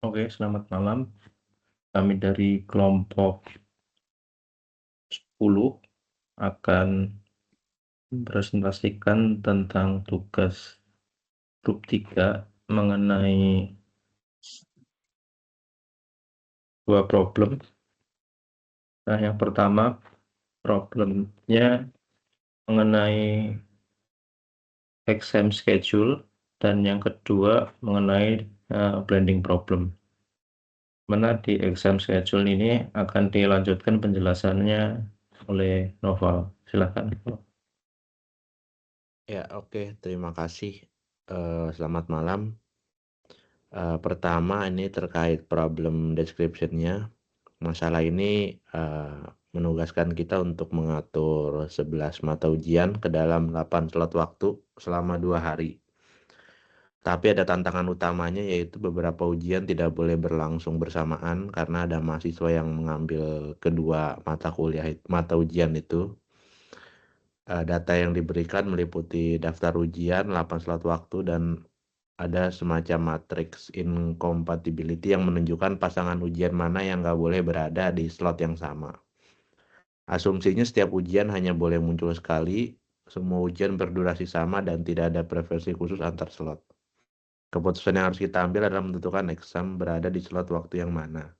Oke, selamat malam. Kami dari kelompok 10 akan presentasikan tentang tugas grup 3 mengenai dua problem. Nah, yang pertama problemnya mengenai exam schedule dan yang kedua mengenai blending problem. Mana di exam schedule ini akan dilanjutkan penjelasannya oleh Noval. Silakan. Ya, oke. Terima kasih. Selamat malam. Pertama, ini terkait problem description-nya. Masalah ini menugaskan kita untuk mengatur 11 mata ujian ke dalam 8 slot waktu selama 2 hari. Tapi ada tantangan utamanya, yaitu beberapa ujian tidak boleh berlangsung bersamaan karena ada mahasiswa yang mengambil kedua mata ujian itu. Data yang diberikan meliputi daftar ujian, 8 slot waktu, dan ada semacam matriks incompatibility yang menunjukkan pasangan ujian mana yang nggak boleh berada di slot yang sama. Asumsinya setiap ujian hanya boleh muncul sekali, semua ujian berdurasi sama, dan tidak ada preferensi khusus antar slot. Keputusan yang harus kita ambil adalah menentukan exam berada di slot waktu yang mana.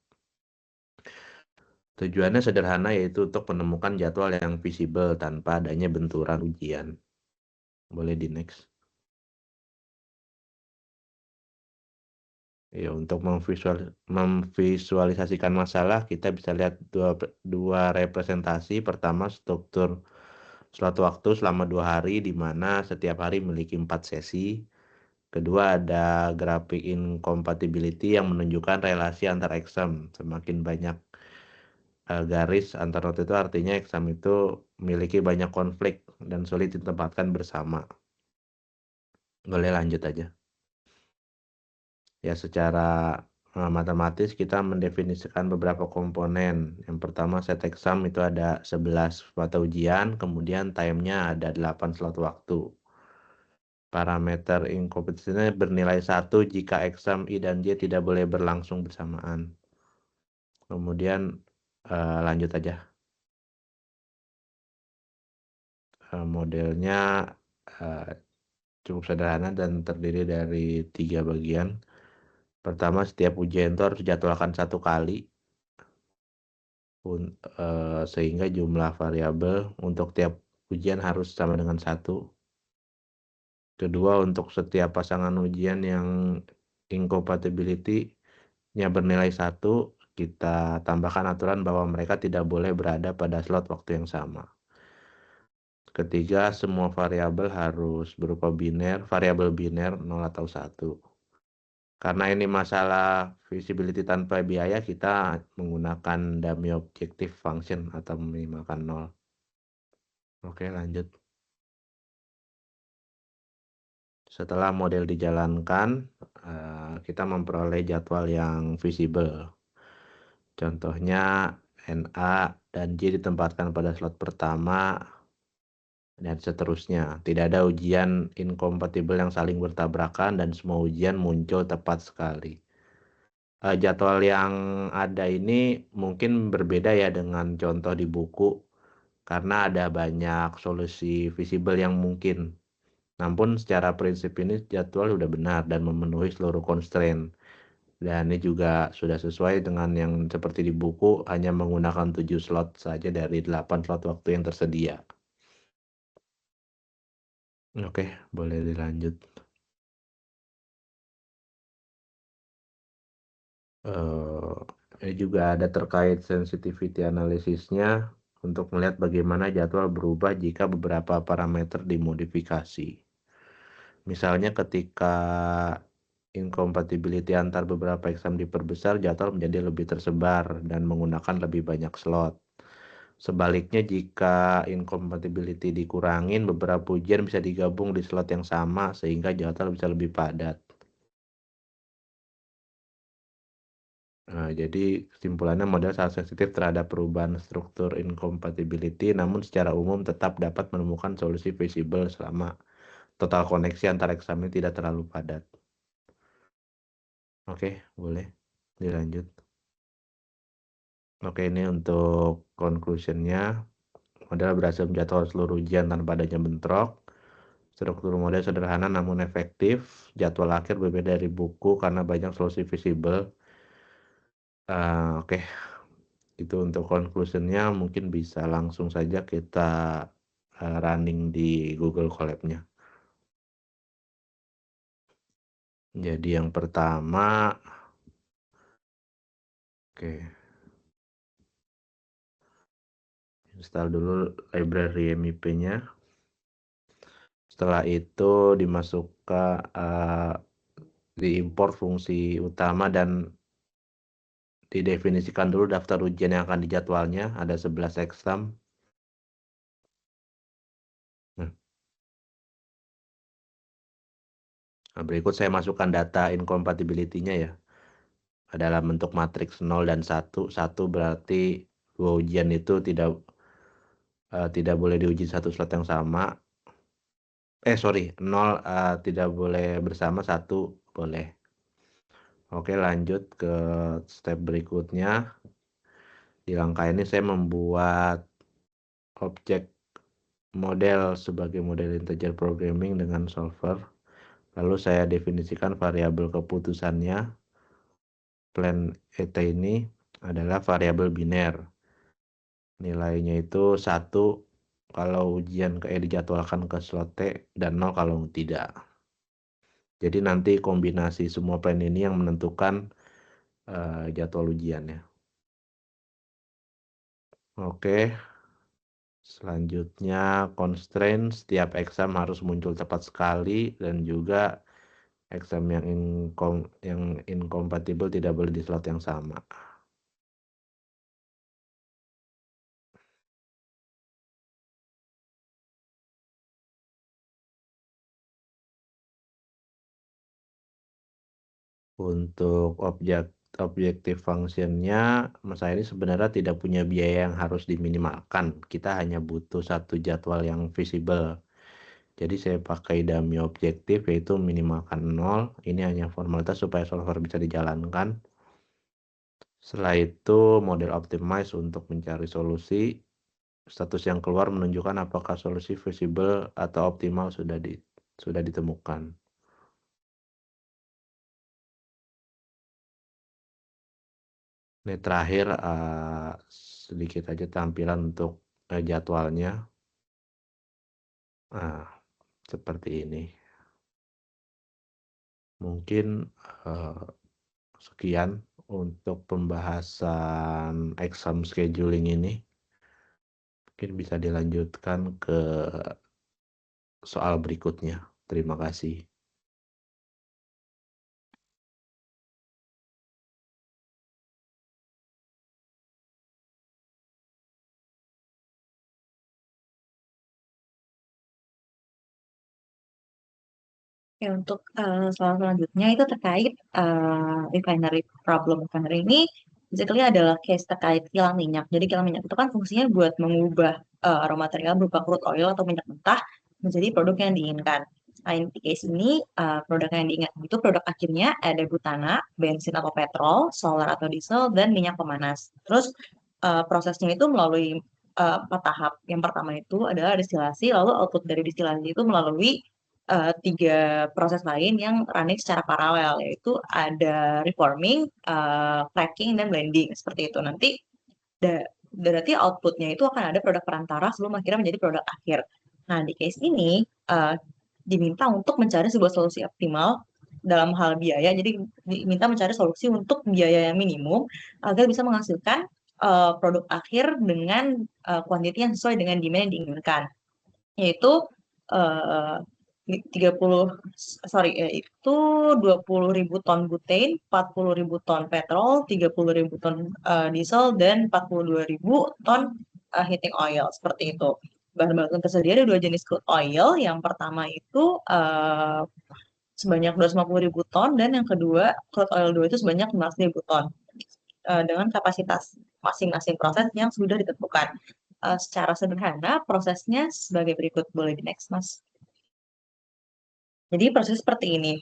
Tujuannya sederhana, yaitu untuk menemukan jadwal yang visible tanpa adanya benturan ujian. Boleh di next. Ya, untuk memvisualisasikan masalah, kita bisa lihat dua representasi. Pertama, struktur slot waktu selama 2 hari, di mana setiap hari memiliki 4 sesi. Kedua, ada grafik incompatibility yang menunjukkan relasi antar exam. Semakin banyak garis antar not itu artinya exam itu memiliki banyak konflik dan sulit ditempatkan bersama. Boleh lanjut aja. Ya, secara matematis kita mendefinisikan beberapa komponen. Yang pertama, set exam itu ada 11 mata ujian, kemudian time-nya ada 8 slot waktu. Parameter incompatibility bernilai 1 jika exam I dan J tidak boleh berlangsung bersamaan. Kemudian lanjut aja. Modelnya cukup sederhana dan terdiri dari 3 bagian. Pertama, setiap ujian itu harus dijadwalkan 1 kali, sehingga jumlah variabel untuk tiap ujian harus sama dengan 1. Kedua, untuk setiap pasangan ujian yang incompatibility-nya bernilai 1, kita tambahkan aturan bahwa mereka tidak boleh berada pada slot waktu yang sama. Ketiga, semua variabel harus berupa variabel biner 0 atau 1. Karena ini masalah visibility tanpa biaya, kita menggunakan dummy objective function atau meminimalkan 0. Oke, lanjut. Setelah model dijalankan, kita memperoleh jadwal yang visible. Contohnya, NA dan J ditempatkan pada slot pertama, dan seterusnya. Tidak ada ujian inkompatibel yang saling bertabrakan, dan semua ujian muncul tepat sekali. Jadwal yang ada ini mungkin berbeda ya dengan contoh di buku, karena ada banyak solusi visible yang mungkin. Namun secara prinsip ini jadwal sudah benar dan memenuhi seluruh constraint. Dan ini juga sudah sesuai dengan yang seperti di buku, hanya menggunakan 7 slot saja dari 8 slot waktu yang tersedia. Oke, boleh dilanjut. Ini juga ada terkait sensitivity analisisnya untuk melihat bagaimana jadwal berubah jika beberapa parameter dimodifikasi. Misalnya ketika incompatibility antar beberapa exam diperbesar, jadwal menjadi lebih tersebar dan menggunakan lebih banyak slot. Sebaliknya, jika incompatibility dikurangin, beberapa ujian bisa digabung di slot yang sama sehingga jadwal bisa lebih padat. Nah, jadi kesimpulannya model sangat sensitif terhadap perubahan struktur incompatibility, namun secara umum tetap dapat menemukan solusi visible selama total koneksi antar exam tidak terlalu padat. Oke, boleh. Dilanjut. Oke, ini untuk conclusion-nya. Model berhasil menjadwal seluruh ujian tanpa adanya bentrok. Struktur model sederhana namun efektif. Jadwal akhir berbeda dari buku karena banyak solusi visible. Oke, itu untuk conclusion-nya. Mungkin bisa langsung saja kita running di Google Colab-nya. Jadi yang pertama, oke, install dulu library MIP-nya. Setelah itu dimasukkan diimport fungsi utama dan didefinisikan dulu daftar ujian yang akan dijadwalnya, ada 11 exam. Nah, berikut saya masukkan data incompatibility-nya ya. Dalam bentuk matriks 0 dan 1. 1 berarti dua ujian itu tidak boleh diuji satu slot yang sama. 0 tidak boleh bersama, 1 boleh. Oke, lanjut ke step berikutnya. Di langkah ini saya membuat objek model sebagai model integer programming dengan solver. Lalu saya definisikan variabel keputusannya. Plan ET ini adalah variabel biner. Nilainya itu 1 kalau ujian ke E dijadwalkan ke slot T dan 0 kalau tidak. Jadi nanti kombinasi semua plan ini yang menentukan jadwal ujiannya. Oke. Selanjutnya constraint setiap exam harus muncul tepat sekali dan juga exam yang incompatible tidak boleh di slot yang sama. Untuk objektif functionnya, saya ini sebenarnya tidak punya biaya yang harus diminimalkan. Kita hanya butuh satu jadwal yang visible. Jadi saya pakai dummy objektif yaitu minimalkan 0. Ini hanya formalitas supaya solver bisa dijalankan. Setelah itu model optimize untuk mencari solusi. Status yang keluar menunjukkan apakah solusi visible atau optimal sudah ditemukan. Ini terakhir sedikit aja tampilan untuk jadwalnya. Nah, seperti ini. Mungkin sekian untuk pembahasan exam scheduling ini. Mungkin bisa dilanjutkan ke soal berikutnya. Terima kasih. Oke, untuk soal selanjutnya itu terkait refinery problem. Refinery ini basically adalah case terkait kilang minyak. Jadi kilang minyak itu kan fungsinya buat mengubah raw material berupa crude oil atau minyak mentah menjadi produk yang diinginkan. Nah, di case ini produk yang diinginkan itu produk akhirnya ada butana, bensin atau petrol, solar atau diesel, dan minyak pemanas. Terus prosesnya itu melalui 4 tahap. Yang pertama itu adalah destilasi, lalu output dari destilasi itu melalui 3 proses lain yang running secara paralel, yaitu ada reforming, cracking, dan blending, seperti itu. Nanti berarti outputnya itu akan ada produk perantara sebelum akhirnya menjadi produk akhir. Nah, di case ini diminta untuk mencari sebuah solusi optimal dalam hal biaya, jadi diminta mencari solusi untuk biaya yang minimum agar bisa menghasilkan produk akhir dengan quantity yang sesuai dengan demand yang diinginkan, yaitu uh, 20.000 ton butane, 40.000 ton petrol, 30.000 ton diesel, dan 42.000 ton heating oil, seperti itu. Bahan baku yang tersedia ada 2 jenis crude oil. Yang pertama itu sebanyak 250.000 ton, dan yang kedua crude oil 2 itu sebanyak 15.000 ton dengan kapasitas masing-masing proses yang sudah ditentukan. Secara sederhana prosesnya sebagai berikut. Boleh di next, Mas. Jadi proses seperti ini,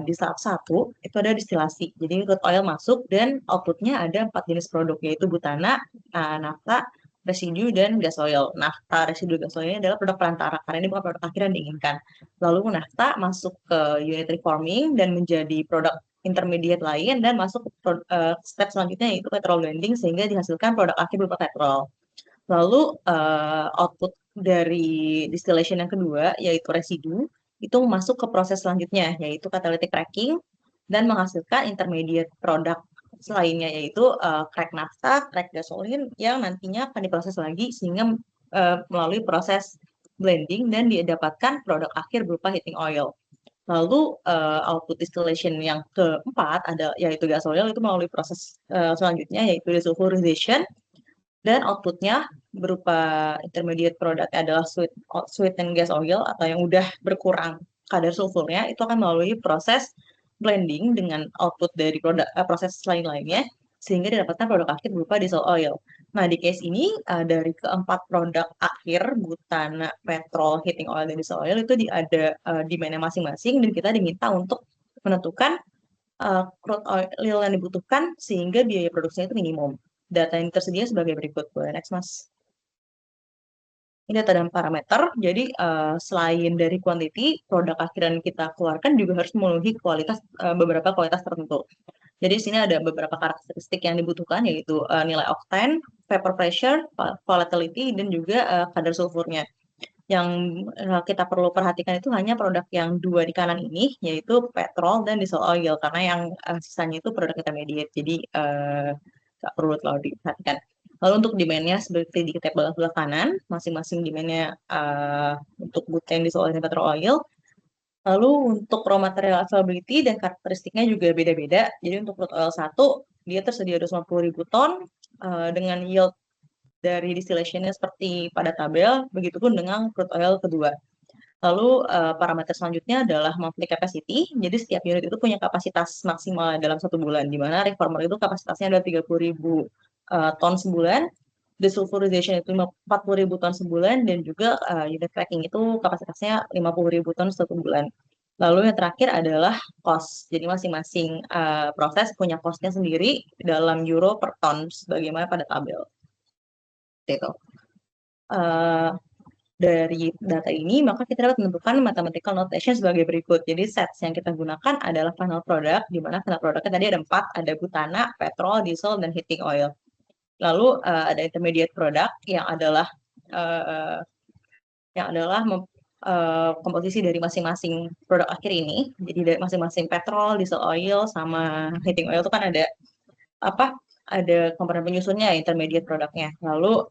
di tahap 1 itu ada distilasi. Jadi crude oil masuk dan output-nya ada 4 jenis produk, yaitu butana, nafta, residu, dan gas oil. Nafta, residu, gas oil ini adalah produk perantara, karena ini bukan produk akhir yang diinginkan. Lalu nafta masuk ke unit reforming dan menjadi produk intermediate lain dan masuk ke step selanjutnya yaitu petrol blending sehingga dihasilkan produk akhir berupa petrol. Lalu output dari distillation yang kedua yaitu residu itu masuk ke proses selanjutnya yaitu catalytic cracking dan menghasilkan intermediate produk lainnya yaitu crack naphtha, crack gasolin yang nantinya akan diproses lagi sehingga melalui proses blending dan didapatkan produk akhir berupa heating oil. Lalu output distillation yang keempat ada yaitu gas oil itu melalui proses selanjutnya yaitu desulfurization dan outputnya berupa intermediate product adalah sweetened gas oil atau yang udah berkurang kadar sulfurnya itu akan melalui proses blending dengan output dari proses lain-lainnya sehingga didapatkan produk akhir berupa diesel oil. Nah, di case ini dari keempat produk akhir butana, petrol, heating oil, dan diesel oil itu ada demand-nya masing-masing dan kita diminta untuk menentukan crude oil yang dibutuhkan sehingga biaya produksinya itu minimum. Data yang tersedia sebagai berikut. Boleh next, Mas. Ini data dan parameter. Jadi selain dari quantity, produk akhir yang kita keluarkan juga harus memenuhi beberapa kualitas tertentu. Jadi di sini ada beberapa karakteristik yang dibutuhkan yaitu nilai octane, vapor pressure, volatility, dan juga kadar sulfurnya. Yang kita perlu perhatikan itu hanya produk yang dua di kanan ini, yaitu petrol dan diesel oil, karena yang sisanya itu produk intermediate, jadi nggak perlu terlalu diperhatikan. Lalu untuk demand-nya seperti di tabel sebelah kanan, masing-masing demand-nya untuk butane, diesel oil, dan petrol oil. Lalu untuk raw material availability dan karakteristiknya juga beda-beda. Jadi untuk crude oil 1, dia tersedia 250.000 ton dengan yield dari distillation-nya seperti pada tabel, begitupun dengan crude oil kedua. Lalu parameter selanjutnya adalah monthly capacity. Jadi setiap unit itu punya kapasitas maksimal dalam 1 bulan, di mana reformer itu kapasitasnya ada 30.000 ton sebulan, desulfurization itu 40.000 ton sebulan, dan juga unit cracking itu kapasitasnya 50.000 ton 1 bulan. Lalu yang terakhir adalah cost. Jadi masing-masing proses punya cost-nya sendiri dalam euro per ton, sebagaimana pada tabel. Itu. Dari data ini, maka kita dapat menentukan mathematical notation sebagai berikut. Jadi sets yang kita gunakan adalah final product, di mana final productnya tadi ada 4, ada butana, petrol, diesel, dan heating oil. Lalu ada intermediate product yang adalah komposisi dari masing-masing produk akhir ini. Jadi dari masing-masing petrol, diesel oil, sama heating oil itu kan ada komponen penyusunnya, intermediate produknya. Lalu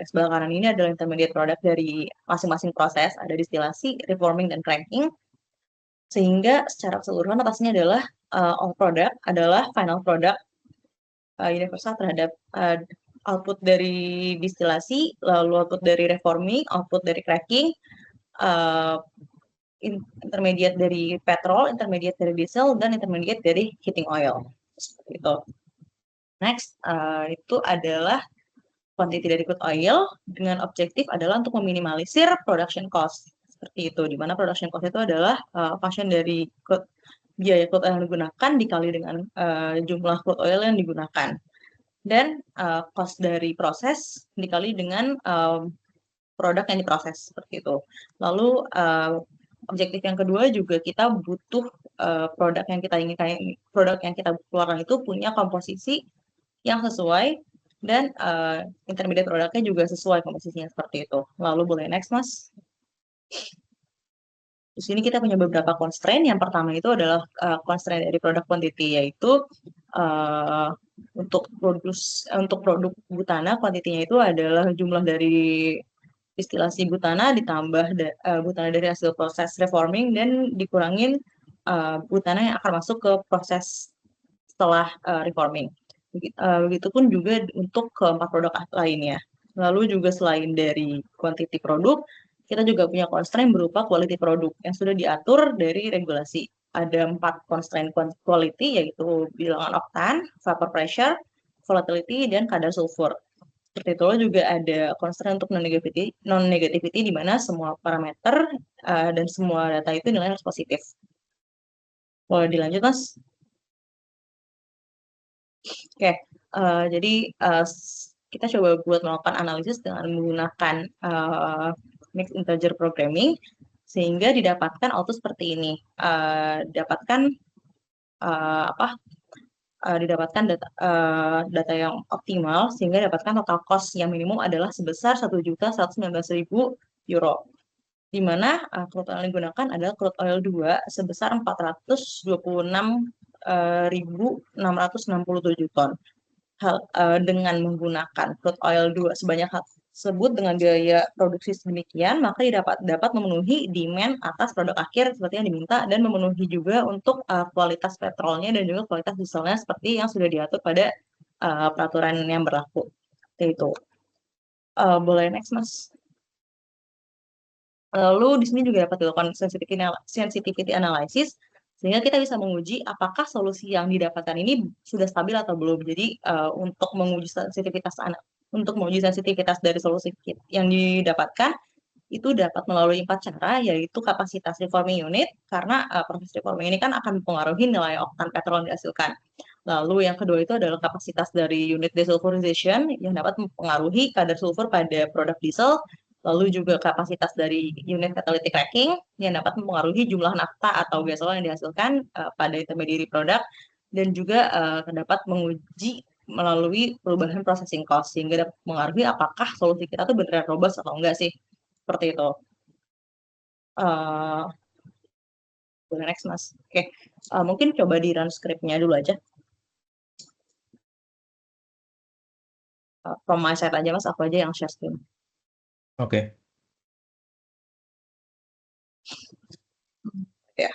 sebelah kanan ini adalah intermediate product dari masing-masing proses, ada distilasi, reforming, dan cracking. Sehingga secara keseluruhan atasnya adalah all product adalah final product universal terhadap output dari distilasi, lalu output dari reforming, output dari cracking, intermediate dari petrol, intermediate dari diesel, dan intermediate dari heating oil. Seperti itu. Next, itu adalah quantity dari crude oil dengan objektif adalah untuk meminimalisir production cost. Seperti itu, di mana production cost itu adalah function dari biaya crude oil yang digunakan dikali dengan jumlah crude oil yang digunakan. Dan cost dari proses dikali dengan produk yang diproses, seperti itu. Lalu objektif yang kedua juga kita butuh produk yang kita inginkan, produk yang kita keluarkan itu punya komposisi yang sesuai dan intermediate produknya juga sesuai komposisinya seperti itu. Lalu boleh next, Mas. Di sini kita punya beberapa constraint. Yang pertama itu adalah constraint dari produk quantity, yaitu untuk produk butana kuantitinya itu adalah jumlah dari distilasi butana ditambah butana dari hasil proses reforming dan dikurangin butana yang akan masuk ke proses setelah reforming. Begitupun juga untuk keempat produk lainnya. Lalu juga selain dari quantity produk, kita juga punya constraint berupa quality produk yang sudah diatur dari regulasi. Ada 4 constraint quality, yaitu bilangan oktan, vapor pressure, volatility, dan kadar sulfur. Seperti itu juga ada constraint untuk non-negativity, di mana semua parameter dan semua data itu nilainya harus positif. Boleh dilanjut, Mas? Oke, jadi kita coba buat melakukan analisis dengan menggunakan mixed integer programming sehingga didapatkan output seperti ini. Didapatkan data yang optimal sehingga dapatkan total cost yang minimum adalah sebesar 1.119.000 euro. Di mana crude oil yang digunakan adalah crude oil 2 sebesar 426.667 ton. Dengan menggunakan crude oil 2 sebanyak tersebut dengan biaya produksi sedemikian, maka dapat memenuhi demand atas produk akhir seperti yang diminta dan memenuhi juga untuk kualitas petrolnya dan juga kualitas dieselnya seperti yang sudah diatur pada peraturan yang berlaku. Itu. Boleh next, Mas. Lalu di sini juga dapat dilakukan sensitivity analysis sehingga kita bisa menguji apakah solusi yang didapatkan ini sudah stabil atau belum. Jadi untuk menguji sensitivitas dari solusi yang didapatkan itu dapat melalui 4 cara, yaitu kapasitas reforming unit, karena proses reforming ini kan akan mempengaruhi nilai oktan petrol yang dihasilkan. Lalu yang kedua itu adalah kapasitas dari unit desulfurization yang dapat mempengaruhi kadar sulfur pada produk diesel. Lalu juga kapasitas dari unit catalytic cracking yang dapat mempengaruhi jumlah nafta atau gasoil yang dihasilkan pada intermediary produk. Dan juga dapat menguji melalui perubahan processing cost sehingga dapat mengaruhi apakah solusi kita tuh beneran robust atau enggak sih. Seperti itu. Boleh next, Mas. Oke. Mungkin coba di run script-nya dulu aja. From my side aja, Mas. Aku aja yang share screen. Oke. Ya.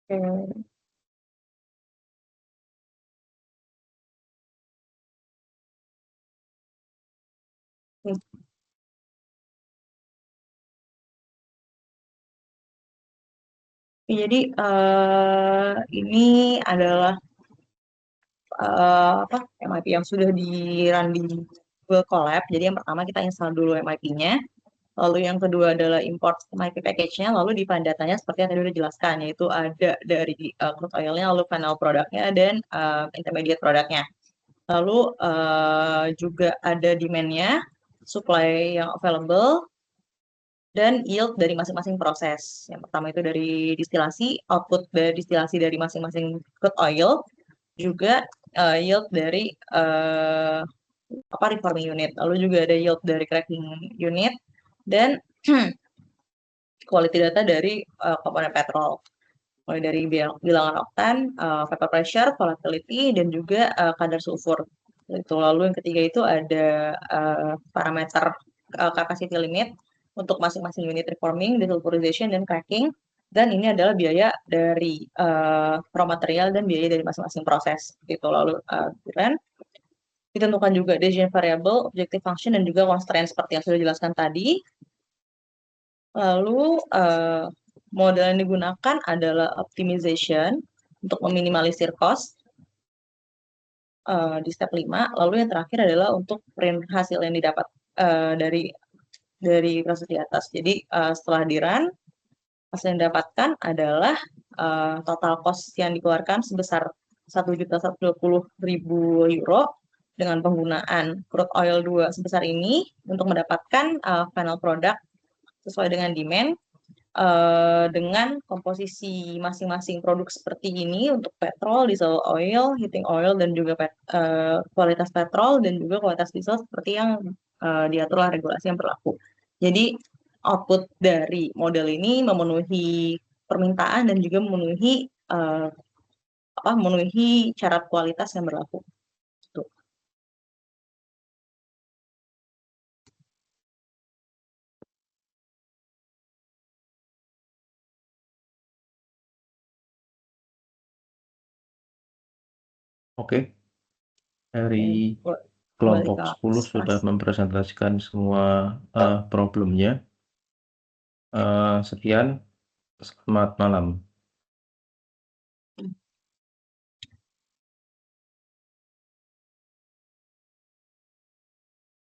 Oke. Jadi ini adalah MIP yang sudah di-run di Google Colab. Jadi yang pertama kita install dulu MIP-nya. Lalu yang kedua adalah import MIP package-nya. Lalu di datanya seperti yang tadi udah dijelaskan, yaitu ada dari crude oil-nya, lalu final produknya, dan intermediate produknya. Lalu juga ada demand-nya, supply yang available, dan yield dari masing-masing proses. Yang pertama itu dari distilasi, output dari distilasi dari masing-masing crude oil, juga yield dari reforming unit. Lalu juga ada yield dari cracking unit, dan quality data dari komponen petrol. Mulai dari bilangan oktan, vapor pressure, volatility, dan juga kadar sulfur. Itu. Lalu yang ketiga itu ada parameter capacity limit untuk masing-masing unit reforming, desulfurization, dan cracking. Dan ini adalah biaya dari raw material dan biaya dari masing-masing proses. Gitu. Lalu ditentukan juga decision variable, objective function, dan juga constraint seperti yang sudah dijelaskan tadi. Lalu model yang digunakan adalah optimization untuk meminimalisir cost di step 5. Lalu yang terakhir adalah untuk print hasil yang didapat dari proses di atas. Jadi setelah di-run, hasil yang didapatkan adalah total cost yang dikeluarkan sebesar 1.120.000 euro dengan penggunaan crude oil 2 sebesar ini untuk mendapatkan final product sesuai dengan demand dengan komposisi masing-masing produk seperti ini untuk petrol, diesel oil, heating oil, dan juga kualitas petrol dan juga kualitas diesel seperti yang diaturlah regulasi yang berlaku. Jadi output dari model ini memenuhi permintaan dan juga memenuhi syarat kualitas yang berlaku. Tuh. Oke. Dari kelompok 10 sudah mempresentasikan semua problemnya. Sekian, selamat malam.